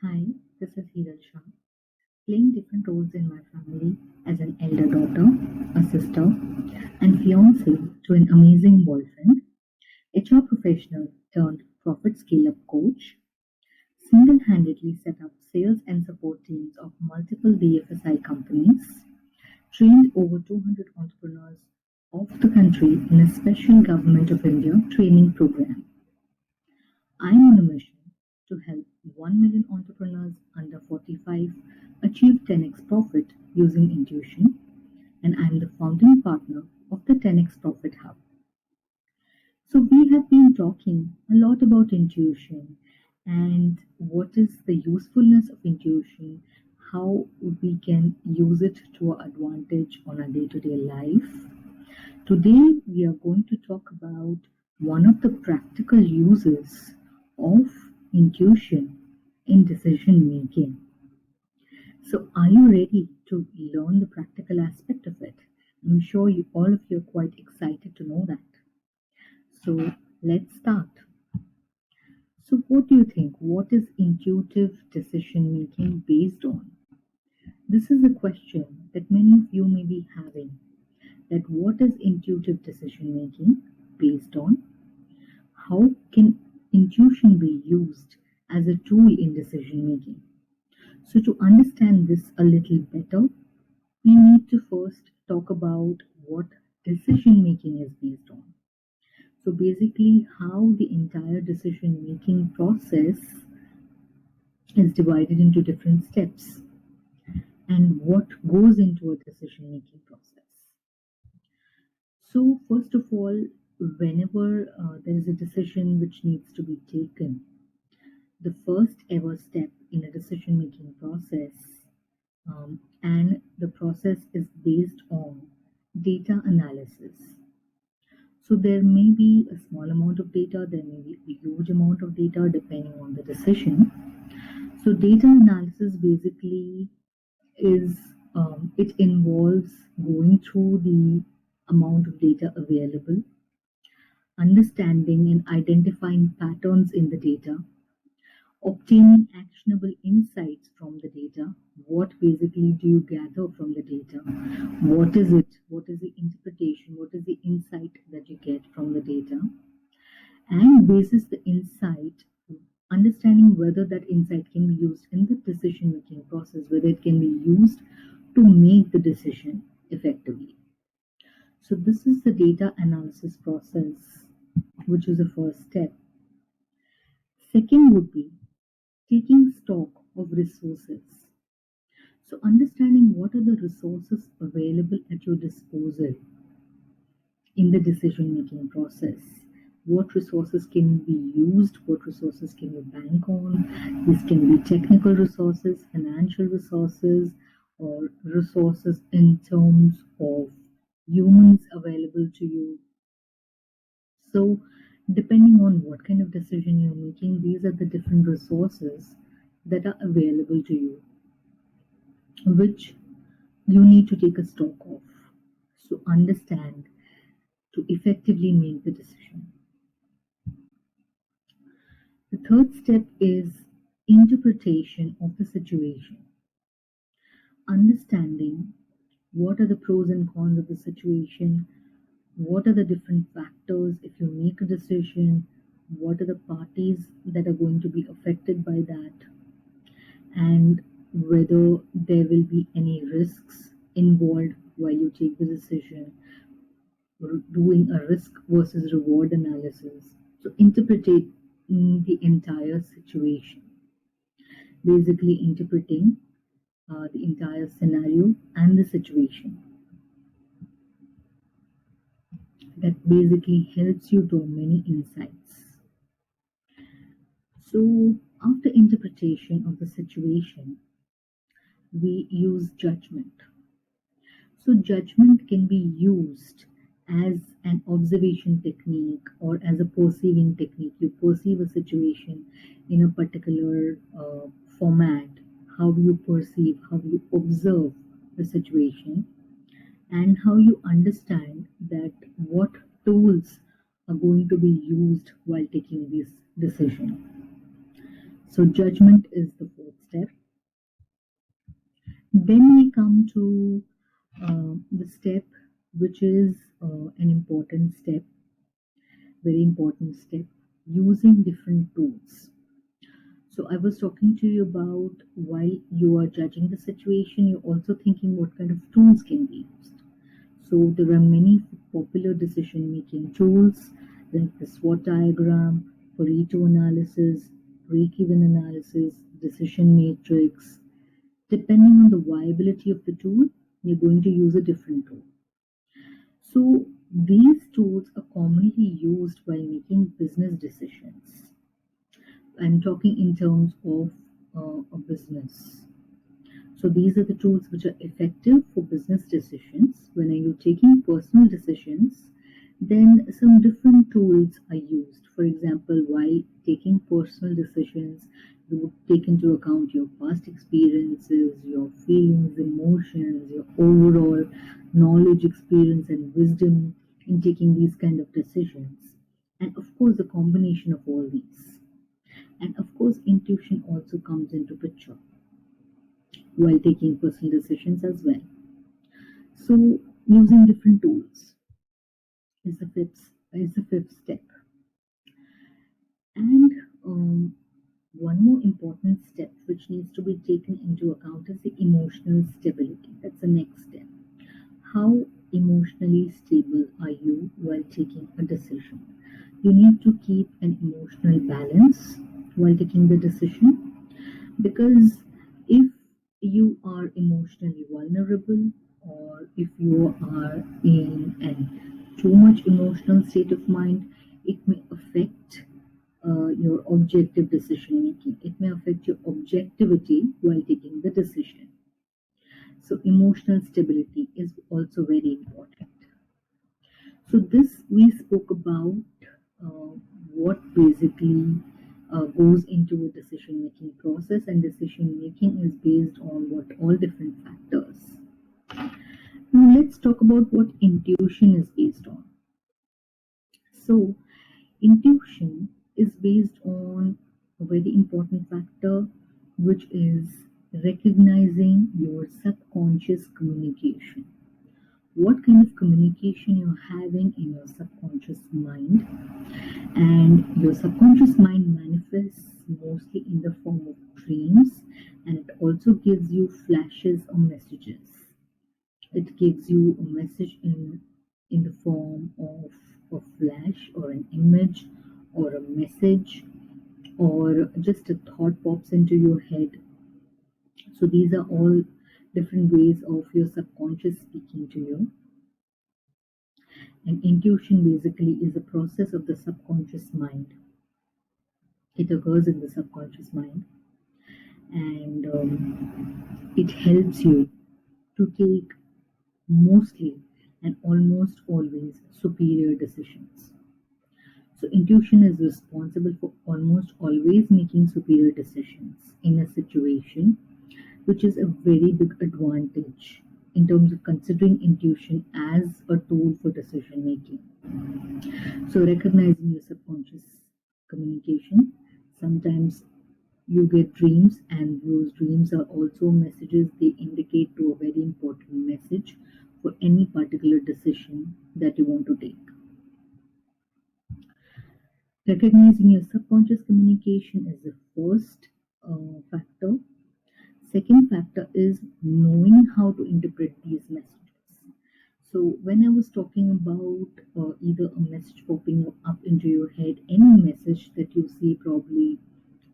Hi, this is Hiral Shah, playing different roles in my family as an elder daughter, a sister, and fiance to an amazing boyfriend, HR professional turned profit scale up coach, single handedly set up sales and support teams of multiple BFSI companies, trained over 200 entrepreneurs of the country in a special Government of India training program. I'm on a mission to help 1 million entrepreneurs under 45 achieve 10x profit using intuition, and I'm the founding partner of the 10x Profit Hub. So, we have been talking a lot about intuition and what is the usefulness of intuition, how we can use it to our advantage on our day to day life. Today, we are going to talk about one of the practical uses of intuition in decision making. So, are you ready to learn the practical aspect of it? I'm sure all of you are quite excited to know that. So, let's start. So, what do you think? What is intuitive decision making based on? This is a question that many of you may be having. That what is intuitive decision making based on? How can intuition be used as a tool in decision making? So, to understand this a little better, we need to first talk about what decision making is based on. So, basically, how the entire decision making process is divided into different steps and what goes into a decision making process. So, first of all, whenever there is a decision which needs to be taken, the first ever step in a decision making process, and the process is based on data analysis. So, there may be a small amount of data, there may be a huge amount of data depending on the decision. So, data analysis basically is it involves going through the amount of data available, understanding and identifying patterns in the data, obtaining actionable insights from the data. What basically do you gather from the data? What is it? What is the interpretation? What is the insight that you get from the data? And basis the insight, understanding whether that insight can be used in the decision making process, whether it can be used to make the decision effectively. So, this is the data analysis process, which is the first step. Second would be taking stock of resources. So, understanding what are the resources available at your disposal in the decision making process. What resources can be used? What resources can you bank on? These can be technical resources, financial resources, or resources in terms of humans available to you. So, depending on what kind of decision you're making, these are the different resources that are available to you, which you need to take a stock of. So, understand to effectively make the decision. The third step is interpretation of the situation. Understanding what are the pros and cons of the situation, what are the different factors if you make a decision, what are the parties that are going to be affected by that, and whether there will be any risks involved while you take the decision, doing a risk versus reward analysis. So, interpreting the entire situation, basically interpreting the entire scenario and the situation. That basically helps you to many insights. So, after interpretation of the situation, we use judgment. So, judgment can be used as an observation technique or as a perceiving technique. You perceive a situation in a particular format, how you perceive, how you observe the situation, and how you understand that what tools are going to be used while taking this decision. So, judgment is the fourth Then we come to the step, which is an important step, very important step, using different tools. So I was talking to you about while you are judging the situation, you're also thinking what kind of tools can be used. So there are many popular decision making tools like the SWOT diagram, Pareto analysis, break-even analysis, decision matrix. Depending on the viability of the tool, you're going to use a different tool. So these tools are commonly used while making business decisions. I'm talking in terms of a business. So these are the tools which are effective for business decisions. When you're taking personal decisions, then some different tools are used. For example, while taking personal decisions, you would take into account your past experiences, your feelings, emotions, your overall knowledge, experience, and wisdom in taking these kind of decisions. And of course, a combination of all these. And of course, intuition also comes into picture while taking personal decisions as well. So, using different tools is the fifth step. And one more important step which needs to be taken into account is the emotional stability. That's the next step. How emotionally stable are you while taking a decision? You need to keep an emotional balance while taking the decision, because if you are emotionally vulnerable, or if you are in an too much emotional state of mind, it may affect your objective decision making. It may affect your objectivity while taking the decision. So emotional stability is also very important. So this we spoke about what basically goes into a decision making process, and decision making is based on what all different factors. Now let's talk about what intuition is based on. So intuition is based on a very important factor, which is recognizing your subconscious communication. What kind of communication you're having in your subconscious mind. And your subconscious mind manifests mostly in the form of dreams, and it also gives you flashes or messages. It gives you a message in the form of a flash or an image or a message, or just a thought pops into your head. So these are all different ways of your subconscious speaking to you. And intuition basically is a process of the subconscious mind. It occurs in the subconscious mind, and it helps you to take mostly and almost always superior decisions. So, intuition is responsible for almost always making superior decisions in a situation, which is a very big advantage in terms of considering intuition as a tool for decision making. So, recognizing your subconscious communication, sometimes you get dreams, and those dreams are also messages. They indicate to a very important message for any particular decision that you want to take. Recognizing your subconscious communication is the first factor. Second factor is knowing how to interpret these messages. So, when I was talking about either a message popping up into your head, any message that you see, probably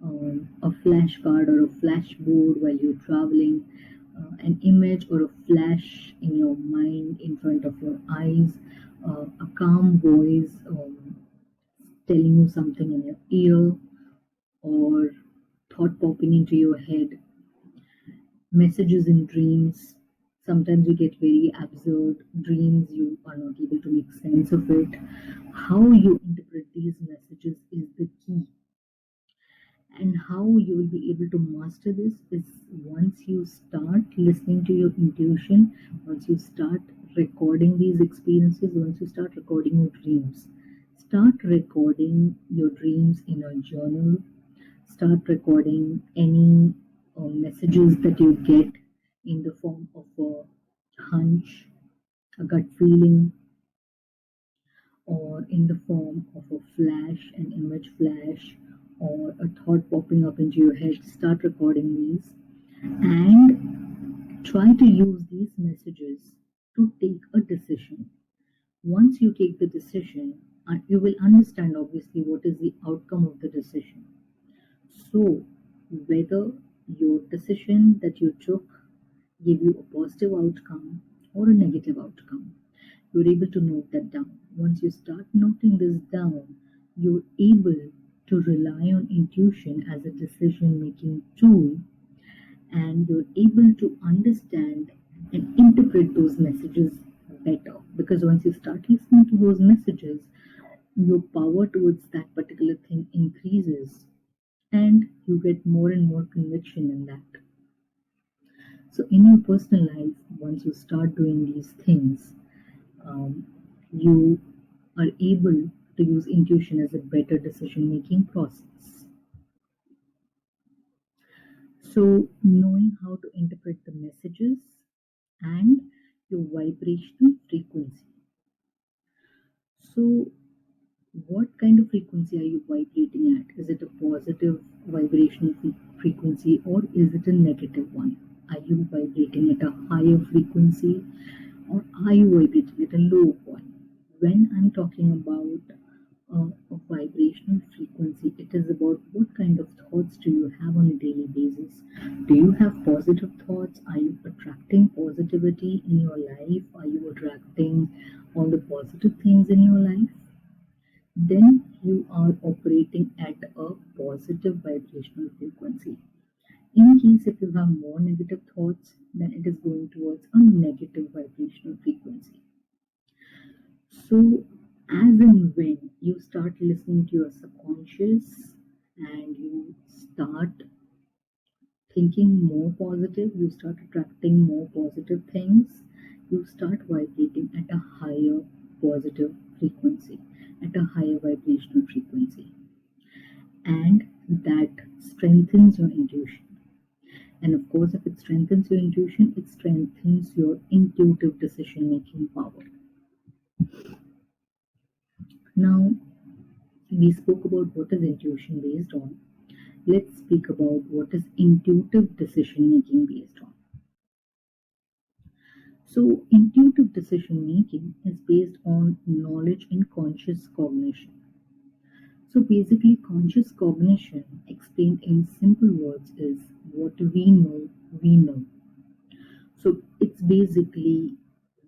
a flashcard or a flashboard while you're traveling, an image or a flash in your mind in front of your eyes, a calm voice telling you something in your ear, or thought popping into your head, messages in dreams. Sometimes you get very absurd dreams, you are not able to make sense of it. How you interpret these messages is the key. And how you will be able to master this is once you start listening to your intuition, once you start recording these experiences, once you start recording your dreams. Start recording your dreams in a journal. Start recording any messages that you get in the form of a hunch, a gut feeling, or in the form of a flash, an image flash, or a thought popping up into your head. Start recording these and try to use these messages to take a decision. Once you take the decision, you will understand obviously what is the outcome of the decision. So, whether your decision that you took gave you a positive outcome or a negative outcome, you're able to note that down. Once you start noting this down, you're able to rely on intuition as a decision making tool, and you're able to understand and interpret those messages better, because once you start listening to those messages, your power towards that particular thing increases and you get more and more conviction in that. So, in your personal life, once you start doing these things, um, you are able to use intuition as a better decision making process. So, knowing how to interpret the messages and your vibrational frequency. So, what kind of frequency are you vibrating at? Is it a positive vibrational frequency or is it a negative one? Are you vibrating at a higher frequency or are you vibrating at a low one? When I'm talking about a vibrational frequency, it is about what kind of thoughts do you have on a daily basis. Do you have positive thoughts? Are you attracting positivity in your life? Are you attracting all the positive things in your life? Then you are operating at a positive vibrational frequency. In case if you have more negative thoughts, then it is going towards a negative vibrational frequency. So, as and when you start listening to your subconscious and you start thinking more positive, you start attracting more positive things, you start vibrating at a higher positive frequency, at a higher vibrational frequency. And that strengthens your intuition. And of course, if it strengthens your intuition, it strengthens your intuitive decision making power. Now, we spoke about what is intuition based on. Let's speak about what is intuitive decision making based on. So, intuitive decision making is based on knowledge and conscious cognition. So, basically, conscious cognition, explained in simple words, is what we know, we know. So, it's basically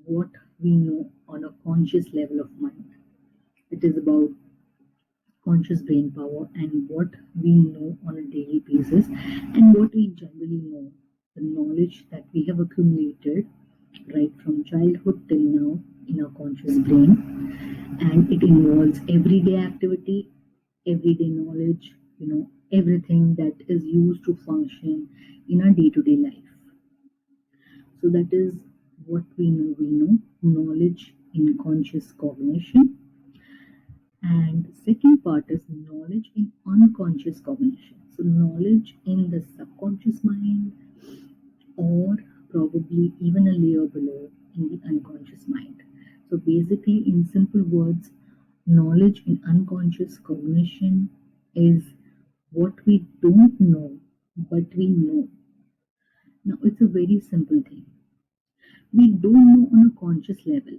what we know on a conscious level of mind. It is about conscious brain power and what we know on a daily basis and what we generally know, the knowledge that we have accumulated right from childhood till now in our conscious brain, and it involves everyday activity, everyday knowledge, everything that is used to function in our day-to-day life. So that is what we know, knowledge in conscious cognition. And the second part is knowledge in unconscious cognition. So, knowledge in the subconscious mind, or probably even a layer below in the unconscious mind. So, basically, in simple words, knowledge in unconscious cognition is what we don't know, but we know. Now, it's a very simple thing. We don't know on a conscious level,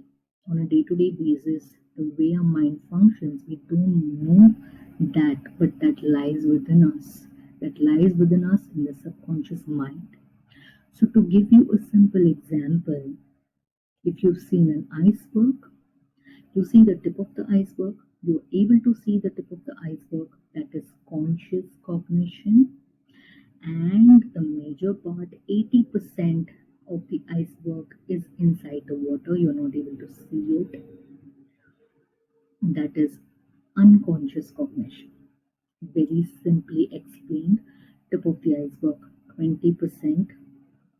on a day to day basis, the way our mind functions. We don't know that, but that lies within us. That lies within us in the subconscious mind. So, to give you a simple example, if you've seen an iceberg, you see the tip of the iceberg, you're able to see the tip of the iceberg, that is conscious cognition. And the major part, 80% of the iceberg, is inside the water. You're not able to see it. That is unconscious cognition. Very simply explained, tip of the iceberg, 20%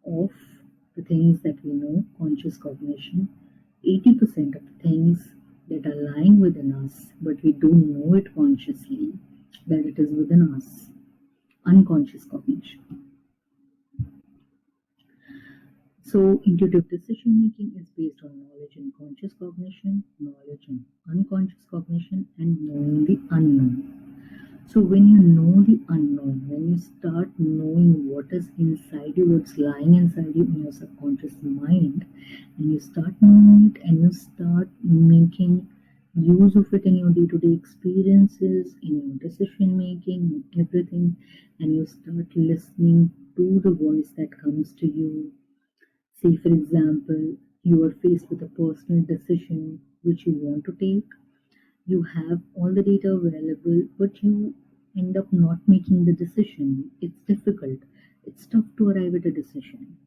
of the things that we know, conscious cognition, 80% of the things that are lying within us, but we don't know it consciously, that it is within us, unconscious cognition. So, intuitive decision making is based on knowledge and conscious cognition, knowledge and unconscious cognition, and knowing the unknown. So, when you know the unknown, when you start knowing what is inside you, what's lying inside you in your subconscious mind, and you start knowing it and you start making use of it in your day to day experiences, in your decision making, in everything, and you start listening to the voice that comes to you. Say, for example, you are faced with a personal decision which you want to take. You have all the data available, but you end up not making the decision. It's difficult. It's tough to arrive at a decision.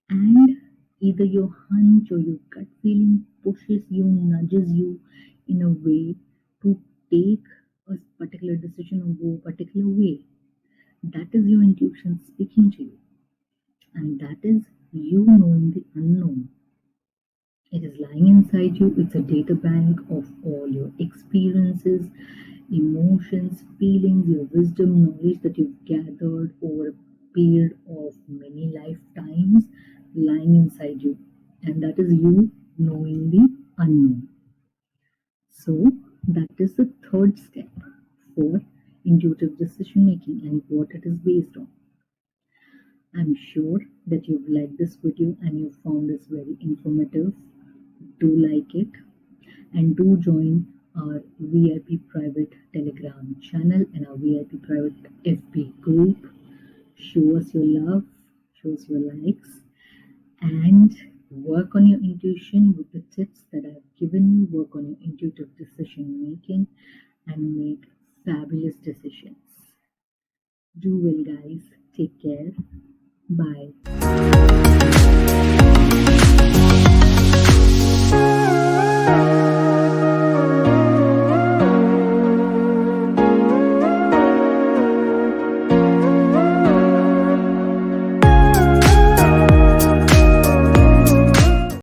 And either your hunch or your gut feeling pushes you, nudges you in a way to take a particular decision or go a particular way. That is your intuition speaking to you. And that is you knowing the unknown. It is lying inside you. It's a data bank of all your experiences, emotions, feelings, your wisdom, knowledge that you've gathered over a period of many lifetimes lying inside you. And that is you knowing the unknown. So, that is the third step for intuitive decision making and what it is based on. I'm sure that you've liked this video and you found this very informative. Do like it and do join our VIP private Telegram channel and our VIP private FB group. Show us your love, show us your likes, and work on your intuition with the tips that I've given you. Work on your intuitive decision making and make fabulous decisions. Do well, guys. Take care. Bye.